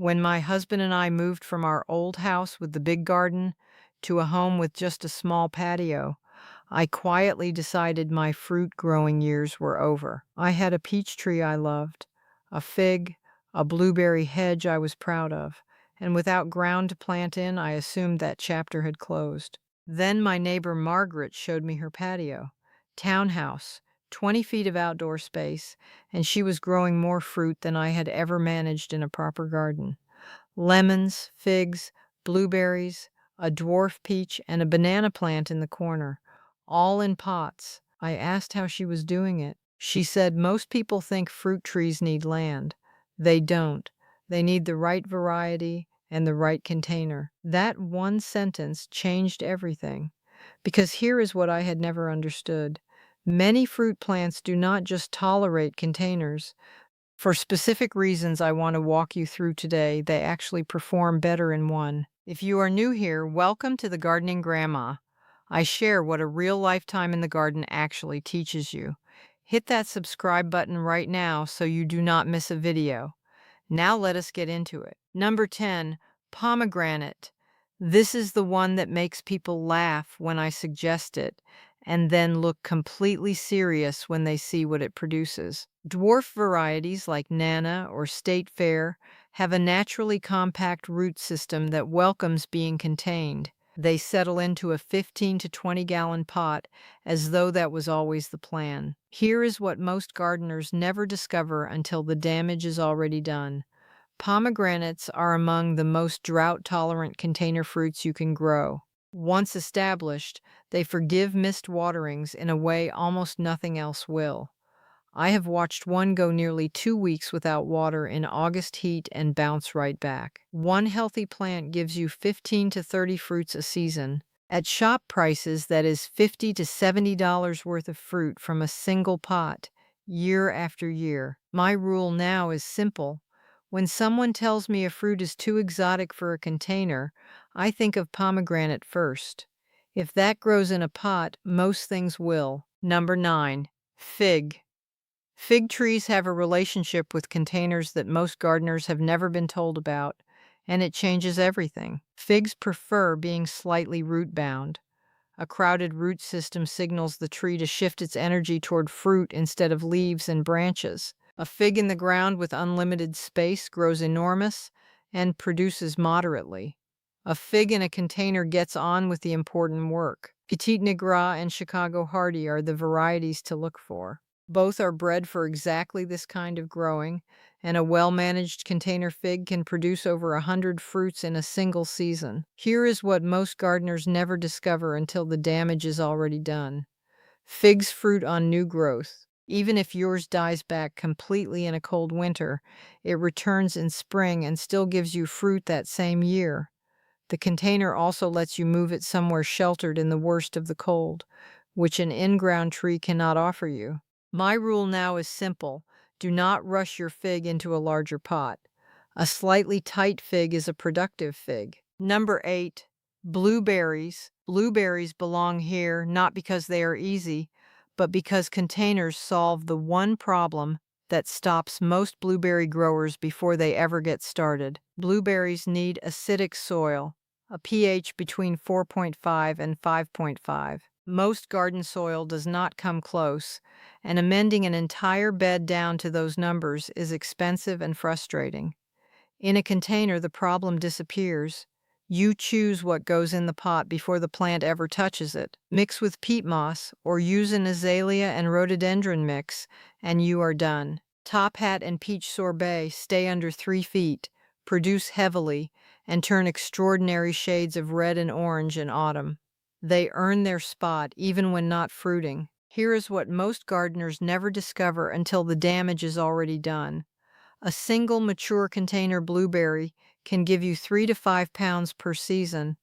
When my husband and I moved from our old house with the big garden to a home with just a small patio, I quietly decided my fruit growing years were over. I had a peach tree I loved, a fig, a blueberry hedge I was proud of, and without ground to plant in, I assumed that chapter had closed. Then my neighbor Margaret showed me her patio, townhouse, 20 feet of outdoor space, and she was growing more fruit than I had ever managed in a proper garden. Lemons, figs, blueberries, a dwarf peach, and a banana plant in the corner, all in pots. I asked how she was doing it. She said most people think fruit trees need land. They don't. They need the right variety and the right container. That one sentence changed everything. Because here is what I had never understood. Many fruit plants do not just tolerate containers. For specific reasons I want to walk you through today, they actually perform better in one. If you are new here, welcome to the Gardening Grandma. I share what a real lifetime in the garden actually teaches you. Hit that subscribe button right now so you do not miss a video. Now let us get into it. Number 10, pomegranate. This is the one that makes people laugh when I suggest it, and then look completely serious when they see what it produces. Dwarf varieties like Nana or State Fair have a naturally compact root system that welcomes being contained. They settle into a 15 to 20 gallon pot as though that was always the plan. Here is what most gardeners never discover until the damage is already done. Pomegranates are among the most drought-tolerant container fruits you can grow. Once established, they forgive missed waterings in a way almost nothing else will. I have watched one go nearly 2 weeks without water in August heat and bounce right back. One healthy plant gives you 15 to 30 fruits a season. At shop prices, that is $50 to $70 worth of fruit from a single pot, year after year. My rule now is simple. When someone tells me a fruit is too exotic for a container, I think of pomegranate first. If that grows in a pot, most things will. Number 9, fig. Fig trees have a relationship with containers that most gardeners have never been told about, and it changes everything. Figs prefer being slightly root-bound. A crowded root system signals the tree to shift its energy toward fruit instead of leaves and branches. A fig in the ground with unlimited space grows enormous and produces moderately. A fig in a container gets on with the important work. Petite Nigra and Chicago Hardy are the varieties to look for. Both are bred for exactly this kind of growing, and a well-managed container fig can produce over 100 fruits in a single season. Here is what most gardeners never discover until the damage is already done. Figs fruit on new growth. Even if yours dies back completely in a cold winter, it returns in spring and still gives you fruit that same year. The container also lets you move it somewhere sheltered in the worst of the cold, which an in-ground tree cannot offer you. My rule now is simple. Do not rush your fig into a larger pot. A slightly tight fig is a productive fig. Number 8, blueberries. Blueberries belong here not because they are easy, but because containers solve the one problem that stops most blueberry growers before they ever get started. Blueberries need acidic soil, a pH between 4.5 and 5.5. Most garden soil does not come close, and amending an entire bed down to those numbers is expensive and frustrating. In a container, the problem disappears. You choose what goes in the pot before the plant ever touches it. Mix with peat moss or use an azalea and rhododendron mix, and you are done. Top Hat and Peach Sorbet stay under 3 feet, produce heavily, and turn extraordinary shades of red and orange in autumn. They earn their spot even when not fruiting. Here is what most gardeners never discover until the damage is already done. A single mature container blueberry can give you 3 to 5 pounds per season.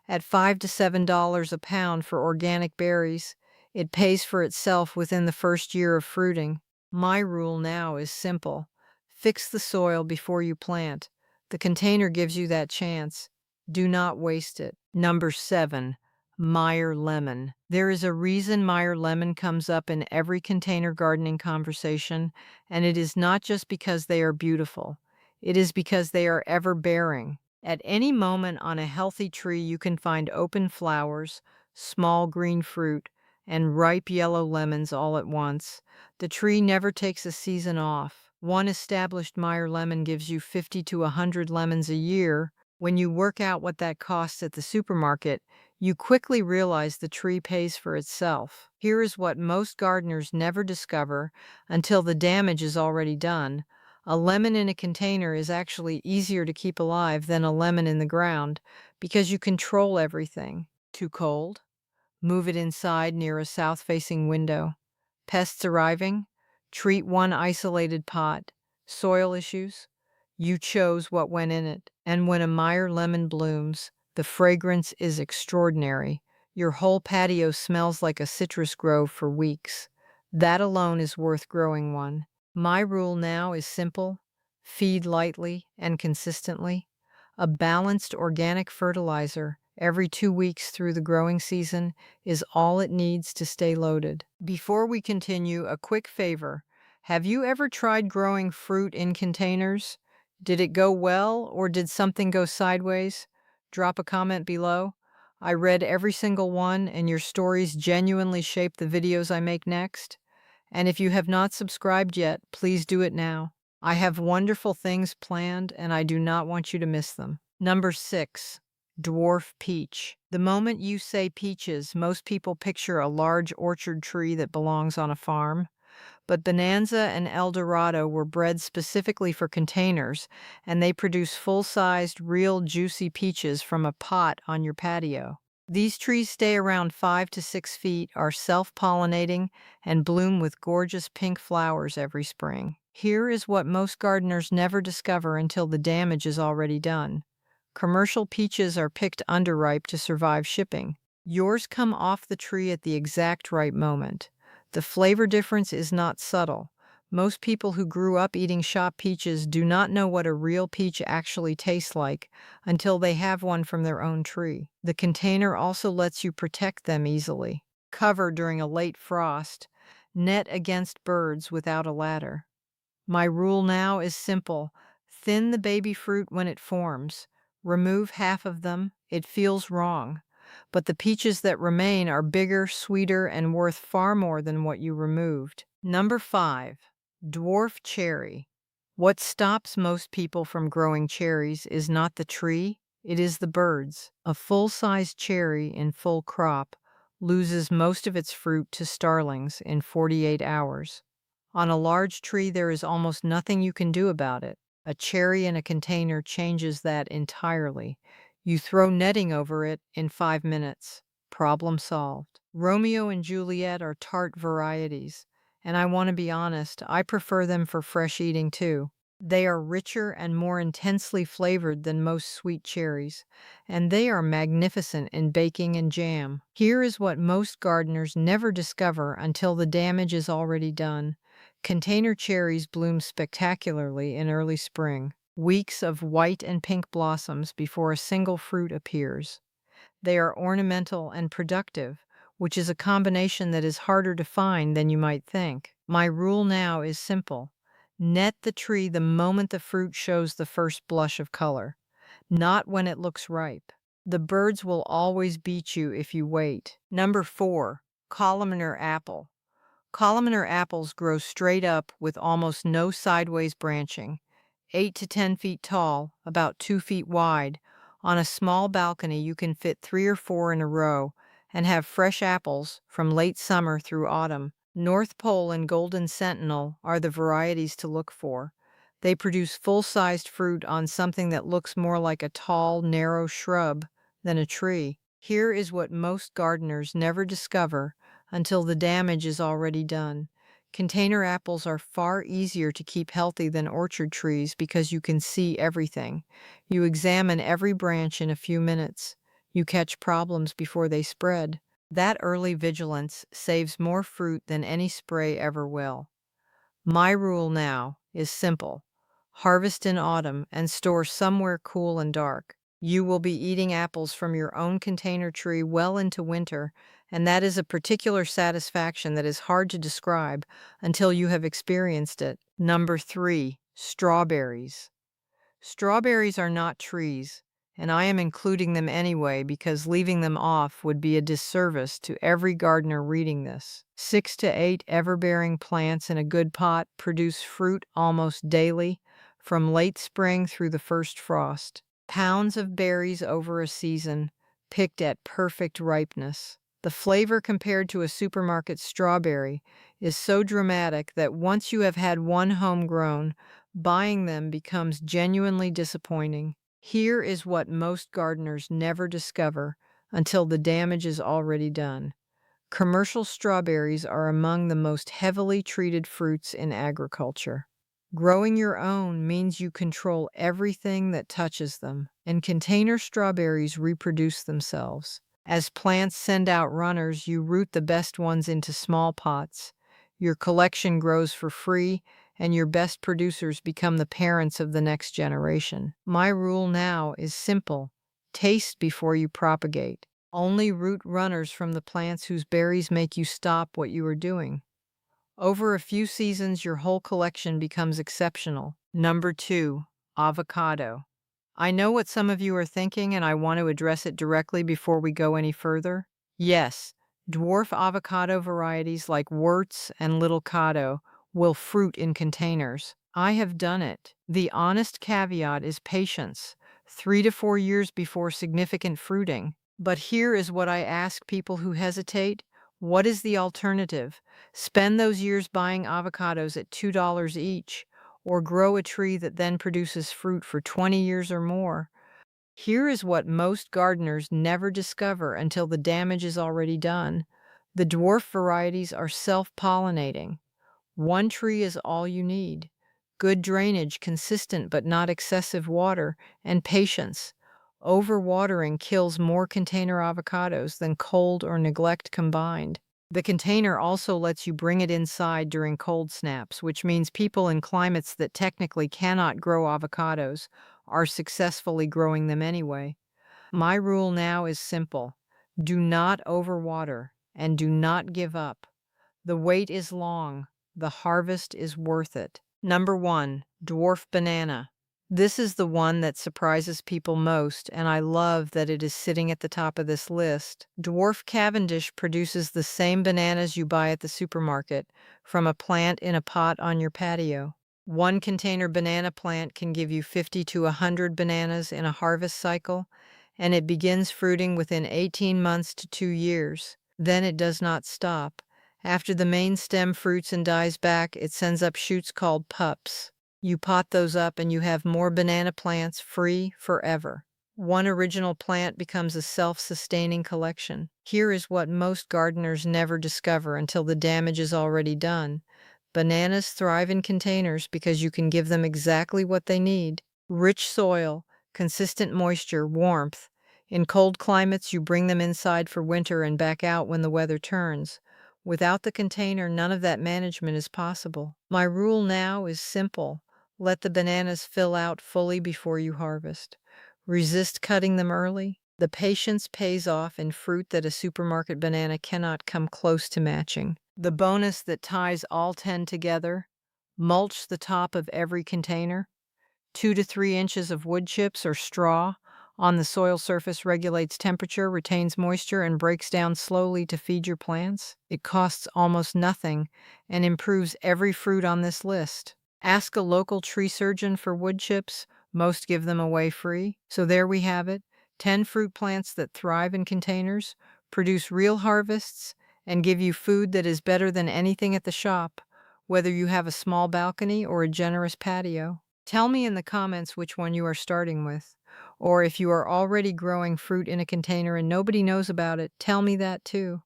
At $5 to $7 a pound for organic berries, it pays for itself within the first year of fruiting. My rule now is simple. Fix the soil before you plant. The container gives you that chance. Do not waste it. Number 7, Meyer lemon. There is a reason Meyer lemon comes up in every container gardening conversation, and it is not just because they are beautiful. It is because they are ever bearing. At any moment on a healthy tree, you can find open flowers, small green fruit, and ripe yellow lemons all at once. The tree never takes a season off. One established Meyer lemon gives you 50 to 100 lemons a year. When you work out what that costs at the supermarket, you quickly realize the tree pays for itself. Here is what most gardeners never discover until the damage is already done. A lemon in a container is actually easier to keep alive than a lemon in the ground because you control everything. Too cold? Move it inside near a south-facing window. Pests arriving? Treat one isolated pot. Soil issues? You chose what went in it. And when a Meyer lemon blooms, the fragrance is extraordinary. Your whole patio smells like a citrus grove for weeks. That alone is worth growing one. My rule now is simple: feed lightly and consistently. A balanced organic fertilizer every 2 weeks through the growing season is all it needs to stay loaded. Before we continue, a quick favor. Have you ever tried growing fruit in containers? Did it go well, or did something go sideways? Drop a comment below. I read every single one, and your stories genuinely shape the videos I make next. And if you have not subscribed yet, please do it now. I have wonderful things planned, and I do not want you to miss them. Number 6. Dwarf peach. The moment you say peaches, most people picture a large orchard tree that belongs on a farm. But Bonanza and El Dorado were bred specifically for containers, and they produce full-sized, real juicy peaches from a pot on your patio. These trees stay around 5 to 6 feet, are self-pollinating, and bloom with gorgeous pink flowers every spring. Here is what most gardeners never discover until the damage is already done. Commercial peaches are picked underripe to survive shipping. Yours come off the tree at the exact right moment. The flavor difference is not subtle. Most people who grew up eating shop peaches do not know what a real peach actually tastes like until they have one from their own tree. The container also lets you protect them easily. Cover during a late frost. Net against birds without a ladder. My rule now is simple: thin the baby fruit when it forms. Remove half of them. It feels wrong. But the peaches that remain are bigger, sweeter, and worth far more than what you removed. Number 5. Dwarf cherry. What stops most people from growing cherries is not the tree, it is the birds. A full-sized cherry in full crop loses most of its fruit to starlings in 48 hours. On a large tree, there is almost nothing you can do about it. A cherry in a container changes that entirely. You throw netting over it in 5 minutes. Problem solved. Romeo and Juliet are tart varieties, and I want to be honest, I prefer them for fresh eating too. They are richer and more intensely flavored than most sweet cherries, and they are magnificent in baking and jam. Here is what most gardeners never discover until the damage is already done. Container cherries bloom spectacularly in early spring. Weeks of white and pink blossoms before a single fruit appears. They are ornamental and productive, which is a combination that is harder to find than you might think. My rule now is simple: net the tree the moment the fruit shows the first blush of color, not when it looks ripe. The birds will always beat you if you wait. Number 4. Columnar apple. Columnar apples grow straight up with almost no sideways branching, 8 to 10 feet tall, about 2 feet wide. On a small balcony, you can fit 3 or 4 in a row and have fresh apples from late summer through autumn. North Pole and Golden Sentinel are the varieties to look for. They produce full-sized fruit on something that looks more like a tall, narrow shrub than a tree. Here is what most gardeners never discover until the damage is already done. Container apples are far easier to keep healthy than orchard trees because you can see everything. You examine every branch in a few minutes. You catch problems before they spread. That early vigilance saves more fruit than any spray ever will. My rule now is simple: harvest in autumn and store somewhere cool and dark. You will be eating apples from your own container tree well into winter, and that is a particular satisfaction that is hard to describe until you have experienced it. Number 3. Strawberries. Strawberries are not trees, and I am including them anyway because leaving them off would be a disservice to every gardener reading this. 6 to 8 ever-bearing plants in a good pot produce fruit almost daily, from late spring through the first frost. Pounds of berries over a season, picked at perfect ripeness. The flavor compared to a supermarket strawberry is so dramatic that once you have had one homegrown, buying them becomes genuinely disappointing. Here is what most gardeners never discover until the damage is already done. Commercial strawberries are among the most heavily treated fruits in agriculture. Growing your own means you control everything that touches them, and container strawberries reproduce themselves. As plants send out runners, you root the best ones into small pots. Your collection grows for free, and your best producers become the parents of the next generation. My rule now is simple: taste before you propagate. Only root runners from the plants whose berries make you stop what you are doing. Over a few seasons, your whole collection becomes exceptional. Number 2, avocado. I know what some of you are thinking, and I want to address it directly before we go any further. Yes, dwarf avocado varieties like Wurtz and Little Cado will fruit in containers. I have done it. The honest caveat is patience, 3 to 4 years before significant fruiting. But here is what I ask people who hesitate: what is the alternative? Spend those years buying avocados at $2 each, or grow a tree that then produces fruit for 20 years or more. Here is what most gardeners never discover until the damage is already done. The dwarf varieties are self-pollinating. One tree is all you need. Good drainage, consistent but not excessive water, and patience. Overwatering kills more container avocados than cold or neglect combined. The container also lets you bring it inside during cold snaps, which means people in climates that technically cannot grow avocados are successfully growing them anyway. My rule now is simple: do not overwater and do not give up. The wait is long, the harvest is worth it. Number 1, dwarf banana. This is the one that surprises people most, and I love that it is sitting at the top of this list. Dwarf Cavendish produces the same bananas you buy at the supermarket, from a plant in a pot on your patio. One container banana plant can give you 50 to 100 bananas in a harvest cycle, and it begins fruiting within 18 months to 2 years. Then it does not stop. After the main stem fruits and dies back, it sends up shoots called pups. You pot those up and you have more banana plants free forever. One original plant becomes a self-sustaining collection. Here is what most gardeners never discover until the damage is already done. Bananas thrive in containers because you can give them exactly what they need: rich soil, consistent moisture, warmth. In cold climates, you bring them inside for winter and back out when the weather turns. Without the container, none of that management is possible. My rule now is simple: let the bananas fill out fully before you harvest. Resist cutting them early. The patience pays off in fruit that a supermarket banana cannot come close to matching. The bonus that ties all 10 together: mulch the top of every container. 2 to 3 inches of wood chips or straw on the soil surface regulates temperature, retains moisture, and breaks down slowly to feed your plants. It costs almost nothing and improves every fruit on this list. Ask a local tree surgeon for wood chips. Most give them away free. So there we have it: 10 fruit plants that thrive in containers, produce real harvests, and give you food that is better than anything at the shop, whether you have a small balcony or a generous patio. Tell me in the comments which one you are starting with. Or if you are already growing fruit in a container and nobody knows about it, tell me that too.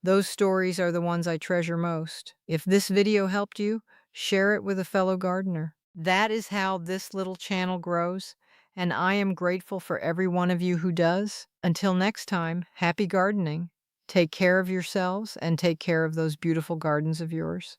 Those stories are the ones I treasure most. If this video helped you, share it with a fellow gardener. That is how this little channel grows, and I am grateful for every one of you who does. Until next time, happy gardening. Take care of yourselves and take care of those beautiful gardens of yours.